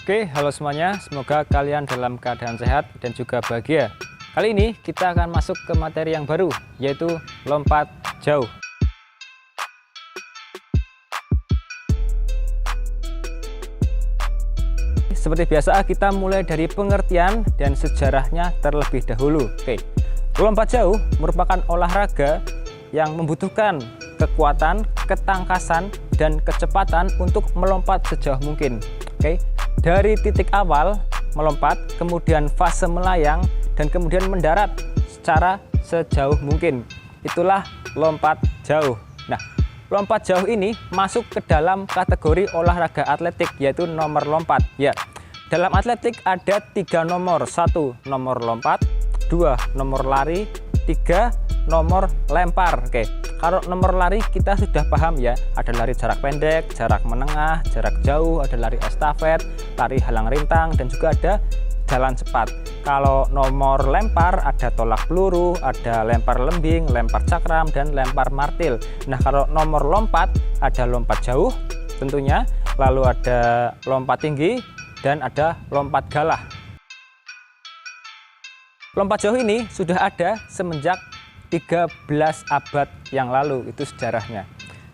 Oke, halo semuanya. Semoga kalian dalam keadaan sehat dan juga bahagia. Kali ini kita akan masuk ke materi yang baru, yaitu lompat jauh. Seperti biasa, kita mulai dari pengertian dan sejarahnya terlebih dahulu. Oke, lompat jauh merupakan olahraga yang membutuhkan kekuatan, ketangkasan, dan kecepatan untuk melompat sejauh mungkin. Oke, dari titik awal melompat, kemudian fase melayang, dan kemudian mendarat secara sejauh mungkin. Itulah lompat jauh. Nah, lompat jauh ini masuk ke dalam kategori olahraga atletik, yaitu nomor lompat. Ya, dalam atletik ada 3 nomor. 1 nomor lompat, 2 nomor lari, 3 nomor lempar. Oke, kalau nomor lari kita sudah paham ya, ada lari jarak pendek, jarak menengah, jarak jauh, ada lari estafet, lari halang rintang, dan juga ada jalan cepat. Kalau nomor lempar ada tolak peluru, ada lempar lembing, lempar cakram, dan lempar martil. Nah, kalau nomor lompat ada lompat jauh tentunya, lalu ada lompat tinggi, dan ada lompat galah. Lompat jauh ini sudah ada semenjak 13 abad yang lalu, itu sejarahnya.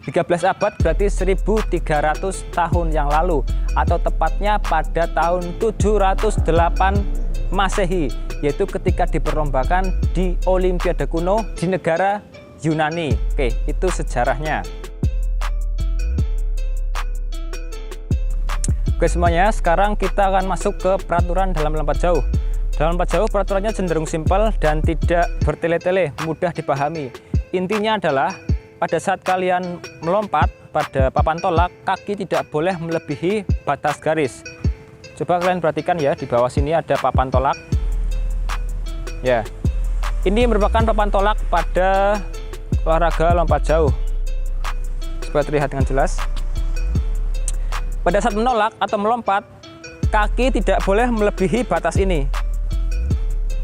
13 abad berarti 1300 tahun yang lalu, atau tepatnya pada tahun 708 Masehi, yaitu ketika diperlombakan di Olimpiade kuno di negara Yunani. Oke, itu sejarahnya. Oke semuanya, sekarang kita akan masuk ke peraturan dalam lompat jauh. Dalam lompat jauh peraturannya cenderung simpel dan tidak bertele-tele, mudah dipahami. Intinya adalah pada saat kalian melompat pada papan tolak, kaki tidak boleh melebihi batas garis. Coba kalian perhatikan ya, di bawah sini ada papan tolak. Ya, ini merupakan papan tolak pada olahraga lompat jauh. Coba terlihat dengan jelas. Pada saat menolak atau melompat, kaki tidak boleh melebihi batas ini.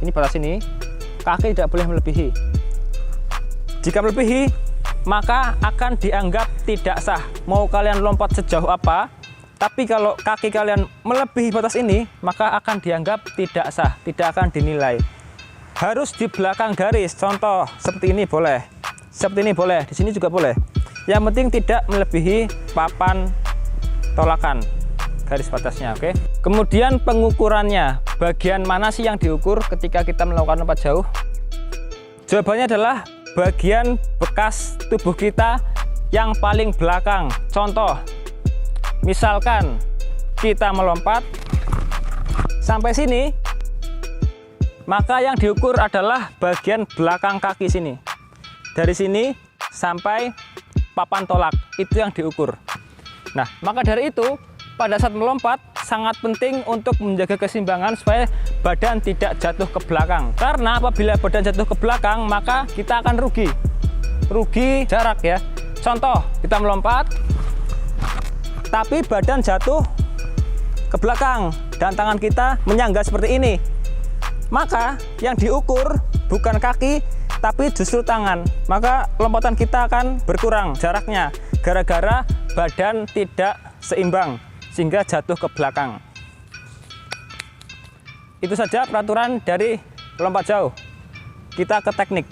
Ini batas ini, kaki tidak boleh melebihi. Jika melebihi, maka akan dianggap tidak sah. Mau kalian lompat sejauh apa, tapi kalau kaki kalian melebihi batas ini, maka akan dianggap tidak sah, tidak akan dinilai. Harus di belakang garis. Contoh seperti ini boleh, seperti ini boleh, di sini juga boleh. Yang penting tidak melebihi papan tolakan, garis batasnya. Oke. Kemudian pengukurannya, bagian mana sih yang diukur ketika kita melakukan lompat jauh? Jawabannya adalah bagian bekas tubuh kita yang paling belakang. Contoh, misalkan kita melompat sampai sini, maka yang diukur adalah bagian belakang kaki sini. Dari sini sampai papan tolak, itu yang diukur. Nah, maka dari itu pada saat melompat sangat penting untuk menjaga keseimbangan supaya badan tidak jatuh ke belakang. Karena apabila badan jatuh ke belakang, maka kita akan rugi jarak ya. Contoh, kita melompat tapi badan jatuh ke belakang dan tangan kita menyangga seperti ini. Maka yang diukur bukan kaki tapi justru tangan. Maka lompatan kita akan berkurang jaraknya gara-gara badan tidak seimbang sehingga jatuh ke belakang. Itu saja peraturan dari lompat jauh. Kita ke teknik.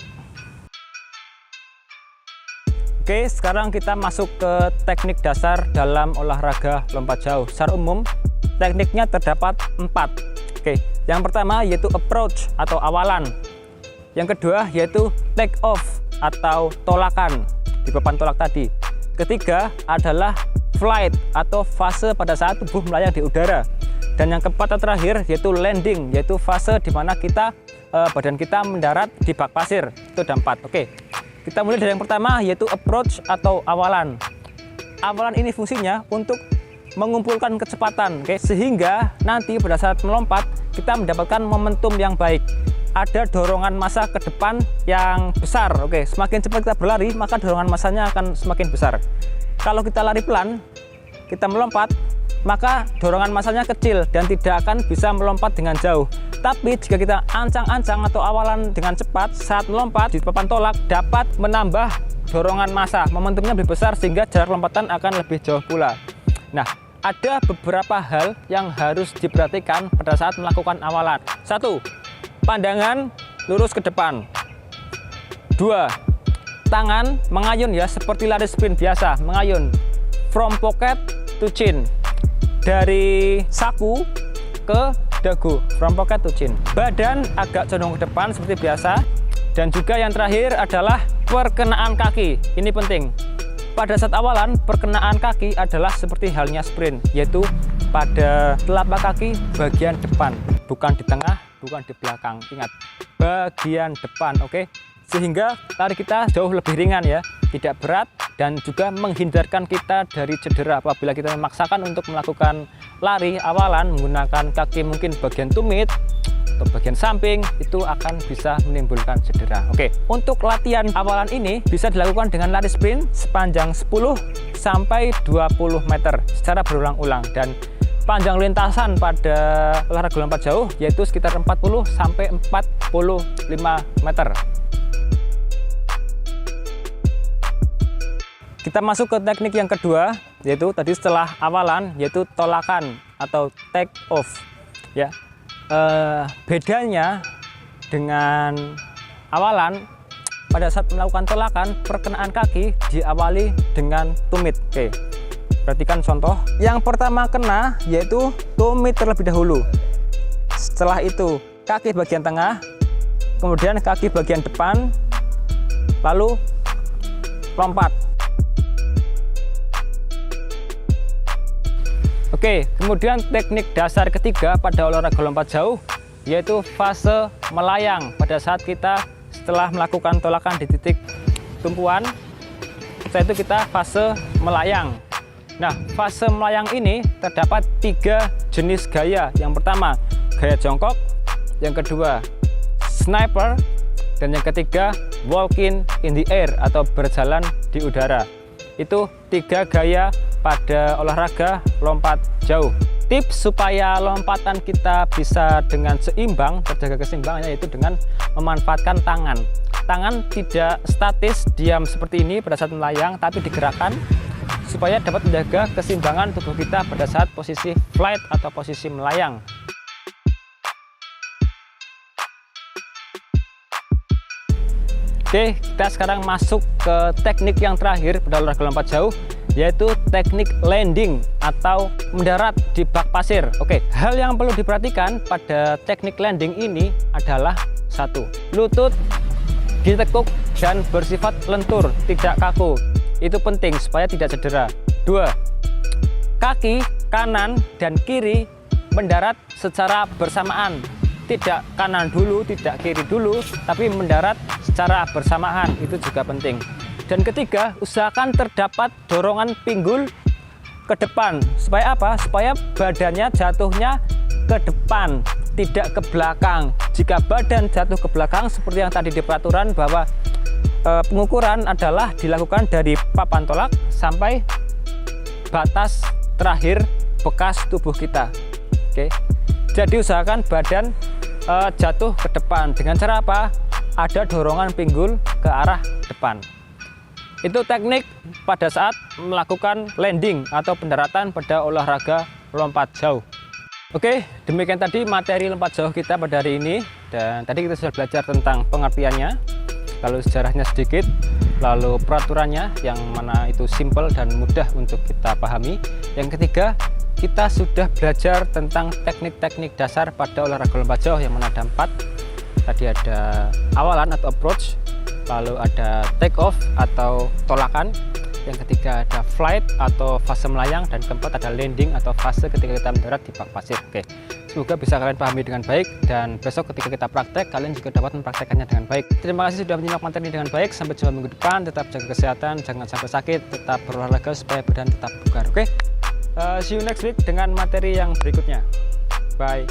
Oke, sekarang kita masuk ke teknik dasar dalam olahraga lompat jauh. Secara umum, tekniknya terdapat 4. Oke, yang pertama yaitu approach atau awalan. Yang kedua yaitu take off atau tolakan di papan tolak tadi. Ketiga adalah flight atau fase pada saat tubuh melayang di udara. Dan yang keempat dan terakhir yaitu landing, yaitu fase di mana kita badan kita mendarat di bak pasir. Itu ada 4. Oke, kita mulai dari yang pertama yaitu approach atau awalan. Awalan ini fungsinya untuk mengumpulkan kecepatan, oke, sehingga nanti pada saat melompat kita mendapatkan momentum yang baik. Ada dorongan massa ke depan yang besar. Oke, semakin cepat kita berlari, maka dorongan massanya akan semakin besar. Kalau kita lari pelan, kita melompat, maka dorongan massanya kecil dan tidak akan bisa melompat dengan jauh. Tapi jika kita ancang-ancang atau awalan dengan cepat, saat melompat di papan tolak dapat menambah dorongan massa, momentumnya lebih besar sehingga jarak lompatan akan lebih jauh pula. Nah, ada beberapa hal yang harus diperhatikan pada saat melakukan awalan. 1. Pandangan lurus ke depan. 2. Tangan mengayun ya, seperti lari sprint biasa, mengayun from pocket to chin, dari saku ke dagu, from pocket to chin. Badan agak condong ke depan seperti biasa. Dan juga yang terakhir adalah perkenaan kaki. Ini penting. Pada saat awalan, perkenaan kaki adalah seperti halnya sprint, yaitu pada telapak kaki bagian depan, bukan di tengah, bukan di belakang. Ingat, bagian depan, oke? Sehingga lari kita jauh lebih ringan ya, tidak berat, dan juga menghindarkan kita dari cedera. Apabila kita memaksakan untuk melakukan lari awalan menggunakan kaki mungkin bagian tumit atau bagian samping, itu akan bisa menimbulkan cedera. Oke, untuk latihan awalan ini bisa dilakukan dengan lari sprint sepanjang 10 sampai 20 meter secara berulang-ulang, dan panjang lintasan pada olahraga lompat jauh yaitu sekitar 40 sampai 45 meter. Kita masuk ke teknik yang kedua, yaitu tadi setelah awalan, yaitu tolakan atau take off ya. Bedanya dengan awalan, pada saat melakukan tolakan, perkenaan kaki diawali dengan tumit. Oke, perhatikan contoh. Yang pertama kena yaitu tumit terlebih dahulu. Setelah itu kaki bagian tengah, kemudian kaki bagian depan, lalu lompat. Oke, kemudian teknik dasar ketiga pada olahraga lompat jauh yaitu fase melayang. Pada saat kita setelah melakukan tolakan di titik tumpuan, setelah itu kita fase melayang. Nah, fase melayang ini terdapat 3 jenis gaya. Yang pertama, gaya jongkok. Yang kedua, sniper. Dan yang ketiga, walking in the air atau berjalan di udara. Itu 3 gaya pada olahraga lompat jauh. Tips supaya lompatan kita bisa dengan seimbang, terjaga keseimbangannya, yaitu dengan memanfaatkan tangan. Tangan tidak statis diam seperti ini pada saat melayang, tapi digerakkan supaya dapat menjaga keseimbangan tubuh kita pada saat posisi flight atau posisi melayang. Oke, kita sekarang masuk ke teknik yang terakhir pada olahraga lompat jauh, yaitu teknik landing atau mendarat di bak pasir. Oke, hal yang perlu diperhatikan pada teknik landing ini adalah 1. Lutut ditekuk dan bersifat lentur, tidak kaku. Itu penting supaya tidak cedera. 2. Kaki kanan dan kiri mendarat secara bersamaan. Tidak kanan dulu, tidak kiri dulu, tapi mendarat secara bersamaan. Itu juga penting. Dan ketiga, usahakan terdapat dorongan pinggul ke depan. Supaya apa? Supaya badannya jatuhnya ke depan, tidak ke belakang. Jika badan jatuh ke belakang, seperti yang tadi di peraturan bahwa pengukuran adalah dilakukan dari papan tolak sampai batas terakhir bekas tubuh kita. Oke. Jadi usahakan badan jatuh ke depan. Dengan cara apa? Ada dorongan pinggul ke arah depan. Itu teknik pada saat melakukan landing atau pendaratan pada olahraga lompat jauh. Oke, demikian tadi materi lompat jauh kita pada hari ini. Dan tadi kita sudah belajar tentang pengertiannya, lalu sejarahnya sedikit, lalu peraturannya yang mana itu simple dan mudah untuk kita pahami. Yang ketiga, kita sudah belajar tentang teknik-teknik dasar pada olahraga lompat jauh yang mana ada 4. Tadi ada awalan atau approach, lalu ada take off atau tolakan, yang ketiga ada flight atau fase melayang, dan keempat ada landing atau fase ketika kita mendarat di bak pasir. Oke, semoga bisa kalian pahami dengan baik, dan besok ketika kita praktek kalian juga dapat mempraktekkannya dengan baik. Terima kasih sudah menyimak materi dengan baik. Sampai jumpa minggu depan. Tetap jaga kesehatan, jangan sampai sakit, tetap berolahraga supaya badan tetap bugar. Oke, see you next week dengan materi yang berikutnya. Bye.